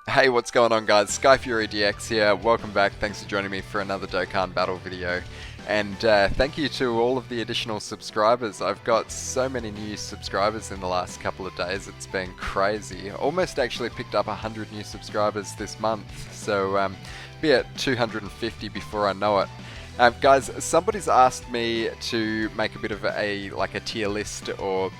Hey, what's going on guys? SkyfuryDX here. Welcome back. Thanks for joining me for another Dokkan battle video. And thank you to all of the additional subscribers. I've got so many new subscribers in the last couple of days. It's been crazy. Almost actually picked up 100 new subscribers this month. So be at 250 before I know it. Guys, somebody's asked me to make a bit of a tier list or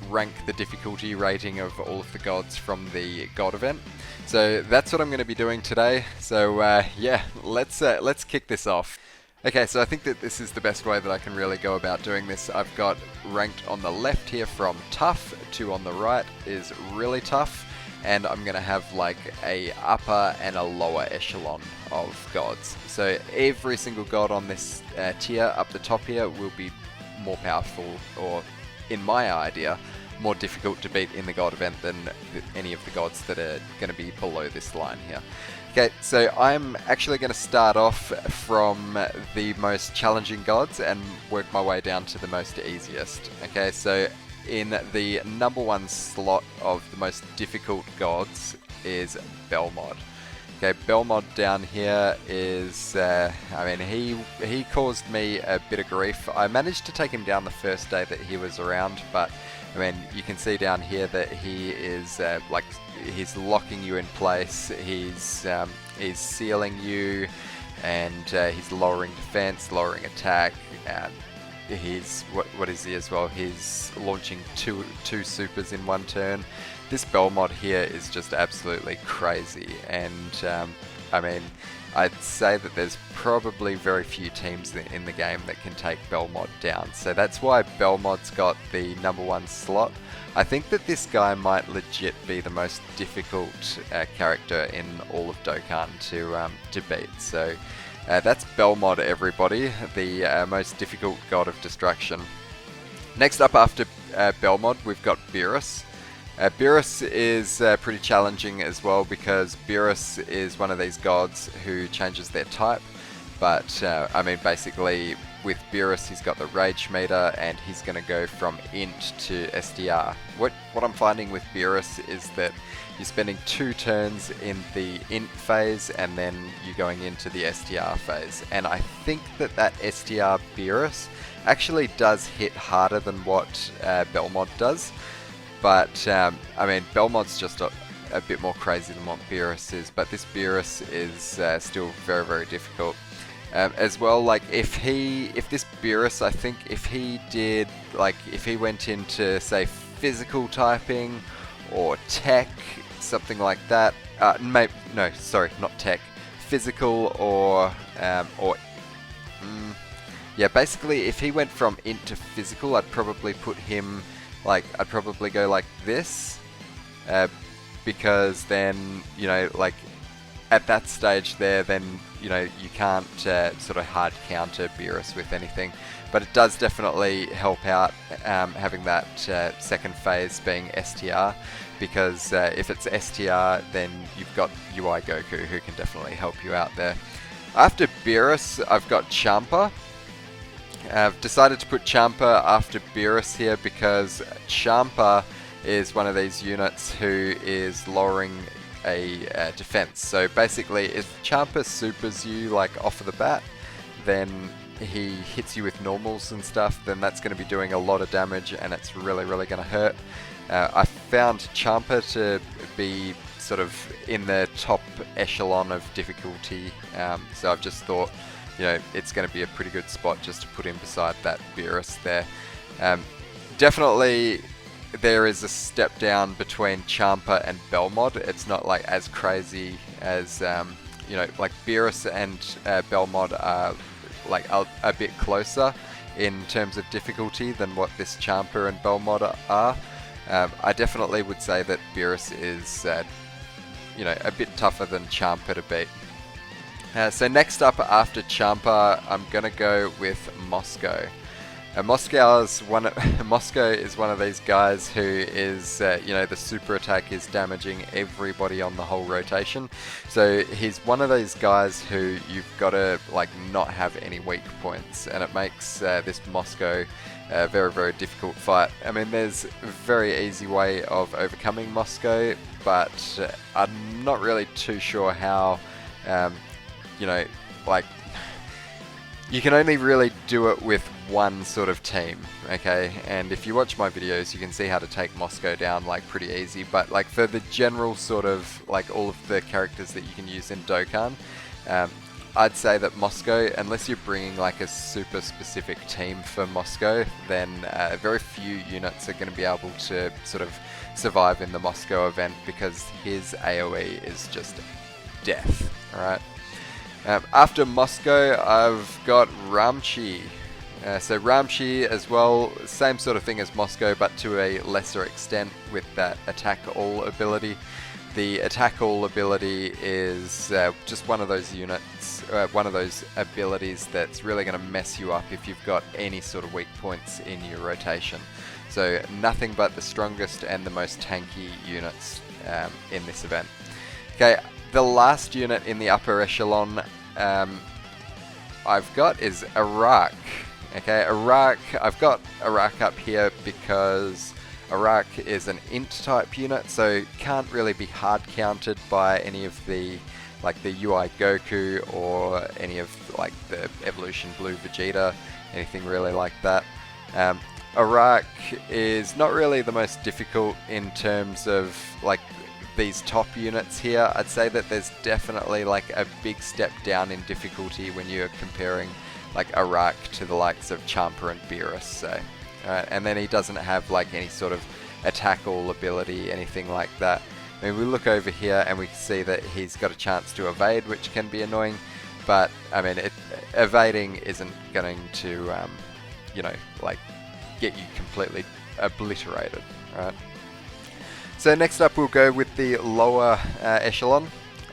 rank the difficulty rating of all of the gods from the god event. So that's what I'm going to be doing today. So yeah, let's kick this off. Okay, so I think that this is the best way that I can really go about doing this. I've got ranked on the left here from tough to on the right is really tough, and I'm going to have like a upper and a lower echelon of gods. So every single god on this tier up the top here will be more powerful, or in my idea, more difficult to beat in the god event than any of the gods that are going to be below this line here. Okay, so I'm actually going to start off from the most challenging gods and work my way down to the most easiest. Okay, so in the number one slot of the most difficult gods is Belmod. Okay, Belmod down here is, I mean, he caused me a bit of grief. I managed to take him down the first day that he was around, but I mean, you can see down here that he is he's locking you in place. He's sealing you, and he's lowering defense, lowering attack. He's what is he as well? He's launching two supers in one turn. This Belmod here is just absolutely crazy, and I mean, I'd say that there's probably very few teams in the game that can take Belmod down. So that's why Belmod's got the number one slot. I think that this guy might legit be the most difficult character in all of Dokkan to beat. So that's Belmod, everybody, the most difficult god of destruction. Next up after Belmod, we've got Beerus. Beerus is pretty challenging as well, because Beerus is one of these gods who changes their type. But I mean, basically with Beerus he's got the rage meter, and he's going to go from int to SDR. What I'm finding with Beerus is that you're spending 2 turns in the int phase, and then you're going into the SDR phase. And I think that SDR Beerus actually does hit harder than what Belmod does. But, I mean, Belmod's just a bit more crazy than what Beerus is, but this Beerus is still very, very difficult. As well, like, if this Beerus, I think if he did, like, if he went into, say, physical typing, or tech, something like that, no, sorry, not tech, physical, yeah, basically, if he went from int to physical, I'd probably put him, I'd probably go like this, because then, you know, like, at that stage there, then, you know, you can't sort of hard counter Beerus with anything. But it does definitely help out having that second phase being STR, because if it's STR, then you've got UI Goku, who can definitely help you out there. After Beerus, I've got Champa. I've decided to put Champa after Beerus here because Champa is one of these units who is lowering a defense. So basically, if Champa supers you like off of the bat, then he hits you with normals and stuff, then that's going to be doing a lot of damage, and it's really, really going to hurt. I found Champa to be sort of in the top echelon of difficulty, so I've just thought, you know, it's going to be a pretty good spot just to put him beside that Beerus there. Definitely there is a step down between Champa and Belmod. It's not like as crazy as, you know, like Beerus and Belmod are like a bit closer in terms of difficulty than what this Champa and Belmod are. I definitely would say that Beerus is, you know, a bit tougher than Champa to beat. So next up after Champa, I'm going to go with Moscow. Moscow is one of these guys who is, you know, the super attack is damaging everybody on the whole rotation. So he's one of those guys who you've got to like not have any weak points, and it makes this Moscow a very, very difficult fight. I mean, there's a very easy way of overcoming Moscow, but I'm I'm not really too sure how, you know, like, you can only really do it with one sort of team, okay? And if you watch my videos, you can see how to take Moscow down like pretty easy, but like for the general sort of like all of the characters that you can use in Dokkan, I'd say that Moscow, unless you're bringing like a super specific team for Moscow, then very few units are going to be able to sort of survive in the Moscow event, because his AoE is just death, alright? After Moscow, I've got Ramchi. So Ramchi as well, same sort of thing as Moscow, but to a lesser extent with that attack all ability. The attack all ability is just one of those units, one of those abilities that's really going to mess you up if you've got any sort of weak points in your rotation. So nothing but the strongest and the most tanky units in this event. Okay, the last unit in the upper echelon I've got is Iraq. Okay, Iraq, I've got Iraq up here because Iraq is an int type unit, so can't really be hard countered by any of the like the UI Goku or any of like the Evolution Blue Vegeta, anything really like that. Iraq is not really the most difficult in terms of like these top units here. I'd say that there's definitely like a big step down in difficulty when you're comparing like Iraq to the likes of Champa and Beerus, so. And then he doesn't have like any sort of attack all ability, anything like that. I mean, we look over here and we can see that he's got a chance to evade, which can be annoying, but I mean, evading isn't going to, you know, like get you completely obliterated, right? So next up we'll go with the lower echelon,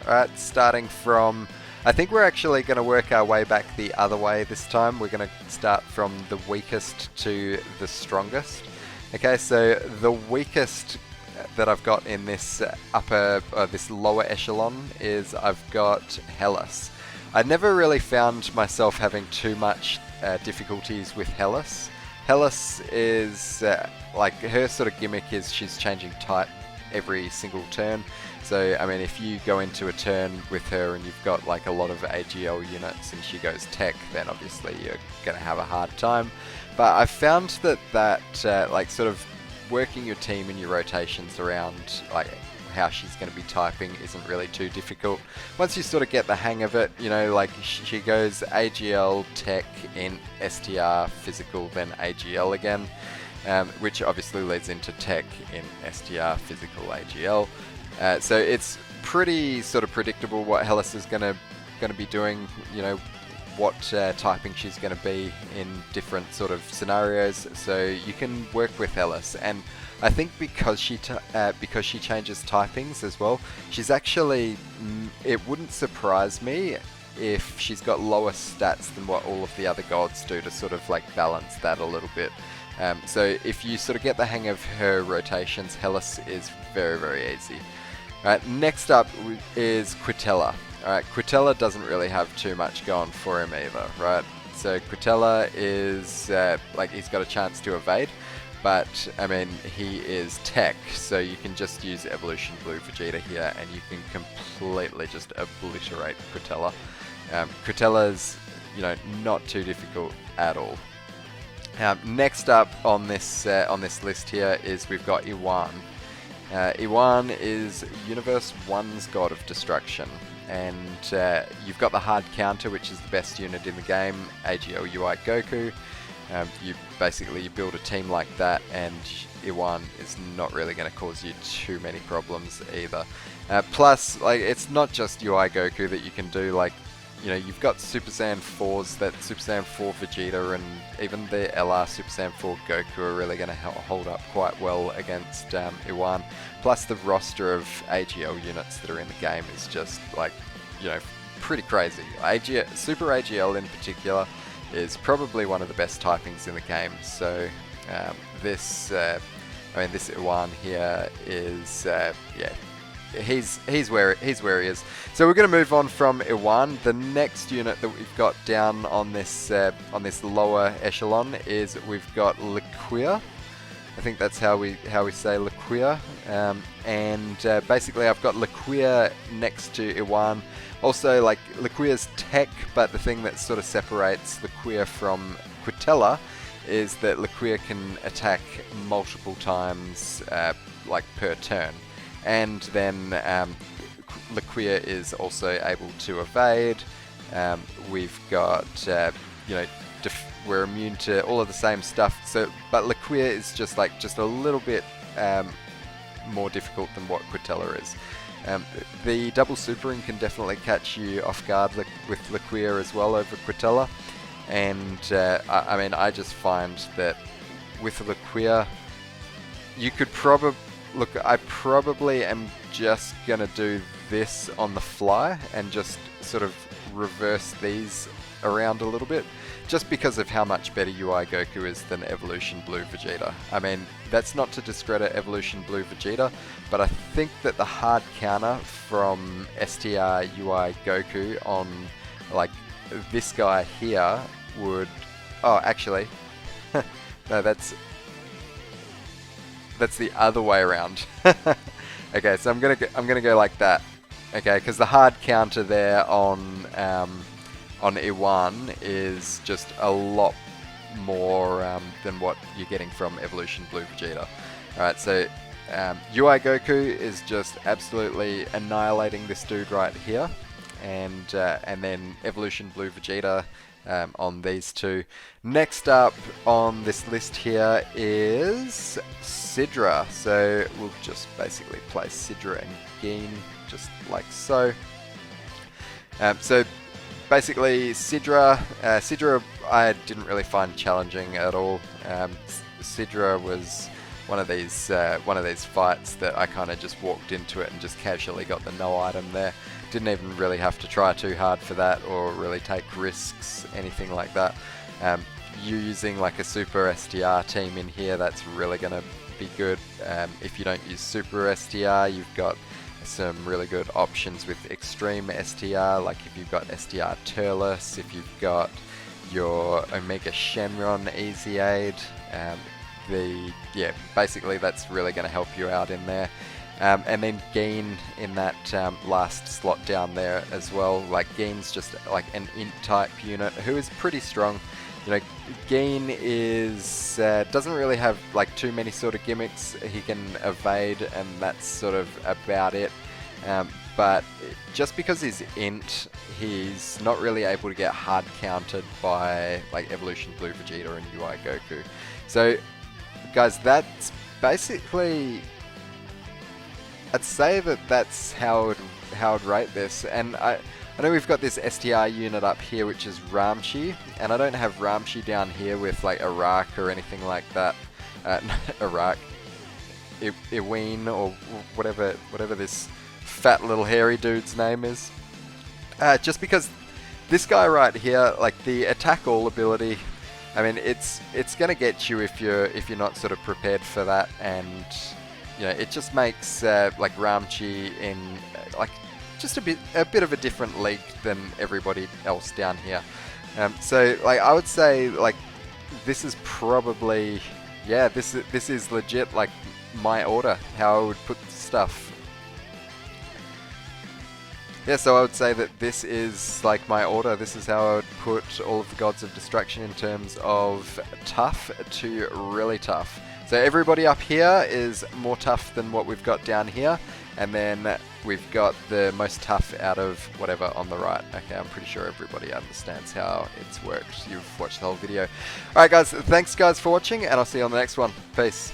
right, starting from, I think we're actually going to work our way back the other way this time. We're going to start from the weakest to the strongest. Okay, so the weakest that I've got in this this lower echelon is I've got Hellas. I never really found myself having too much difficulties with Hellas. Hellas is, like, her sort of gimmick is she's changing type every single turn. So, I mean, if you go into a turn with her and you've got like a lot of AGL units and she goes tech, then obviously you're going to have a hard time. But I found that like sort of working your team and your rotations around like how she's going to be typing isn't really too difficult. Once you sort of get the hang of it, you know, like she goes AGL, tech, in STR, physical, then AGL again, which obviously leads into tech in STR, physical, AGL. So it's pretty sort of predictable what Hellas is going to be doing, you know, what typing she's going to be in different sort of scenarios. So you can work with Hellas, and I think because she changes typings as well, she's actually, it wouldn't surprise me if she's got lower stats than what all of the other gods do to sort of like balance that a little bit. So if you sort of get the hang of her rotations, Hellas is very, very easy. Alright, next up is Quitella. Alright, Quitella doesn't really have too much going for him either, right? So Quitella is, like, he's got a chance to evade, but, I mean, he is tech, so you can just use Evolution Blue Vegeta here, and you can completely just obliterate Quitella. Quitella's, you know, not too difficult at all. Next up on this list here is we've got Iwan. Iwan is Universe 1's God of Destruction, and you've got the hard counter, which is the best unit in the game, AGL UI Goku. You build a team like that, and Iwan is not really going to cause you too many problems either. Plus, like, it's not just UI Goku that you can do, like, you know, you've got Super Saiyan 4s, that Super Saiyan 4 Vegeta and even the LR Super Saiyan 4 Goku are really going to hold up quite well against Iwan. Plus the roster of AGL units that are in the game is just, like, you know, pretty crazy. Super AGL in particular is probably one of the best typings in the game. So this Iwan here is, yeah. He's where he is. So we're going to move on from Iwan. The next unit that we've got down on this lower echelon is we've got Liquia. I think that's how we say Laquia. And basically I've got Laquia next to Iwan. Also, like, Laquia's tech, but the thing that sort of separates Laquia from Quitella is that Laquia can attack multiple times, like, per turn. And then Laquia is also able to evade. We've got, you know, we're immune to all of the same stuff. So, but Laquia is just a little bit more difficult than what Quitella is. The double supering can definitely catch you off guard with Laquia as well over Quitella. And I mean, I just find that with Laquia, you could probably look. I probably am just gonna do this on the fly and just sort of reverse these around a little bit, just because of how much better UI Goku is than Evolution Blue Vegeta. I mean, that's not to discredit Evolution Blue Vegeta, but I think that the hard counter from STR UI Goku on, like, this guy here would... Oh, actually, no, that's the other way around. Okay, so I'm gonna go like that. Okay, because the hard counter there on Iwan is just a lot more than what you're getting from Evolution Blue Vegeta. Alright, so UI Goku is just absolutely annihilating this dude right here, and then Evolution Blue Vegeta on these two. Next up on this list here is Sidra. So we'll just basically place Sidra and Geen just like so. So basically Sidra I didn't really find challenging at all. Sidra was one of these fights that I kind of just walked into it and just casually got the no item there. Didn't even really have to try too hard for that or really take risks, anything like that. You using like a Super STR team in here, that's really going to be good. If you don't use Super STR, you've got some really good options with Extreme STR, like if you've got STR Turles, if you've got your Omega Shenron Easy Aid, basically that's really going to help you out in there. And then Geen in that last slot down there as well. Like Geen's just like an int type unit who is pretty strong. You know, Geen is doesn't really have like too many sort of gimmicks. He can evade and that's sort of about it. But just because he's int, he's not really able to get hard countered by like Evolution Blue Vegeta and UI Goku. So guys, that's basically, I'd say that's how I'd rate this. And I know we've got this STR unit up here, which is Ramchi, and I don't have Ramchi down here with like Iraq or anything like that. Iraq, Iwan, or whatever this fat little hairy dude's name is. Just because this guy right here, like the attack all ability, I mean, it's gonna get you if you're not sort of prepared for that, and you know, it just makes like Ramchi in like just a bit of a different league than everybody else down here. So like I would say like this is probably, yeah, this is legit like my order, how I would put stuff. Yeah, so I would say that this is like my order. This is how I would put all of the Gods of Destruction in terms of tough to really tough. So everybody up here is more tough than what we've got down here, and then we've got the most tough out of whatever on the right. Okay, I'm pretty sure everybody understands how it's worked. You've watched the whole video. Alright guys, thanks guys for watching, and I'll see you on the next one. Peace.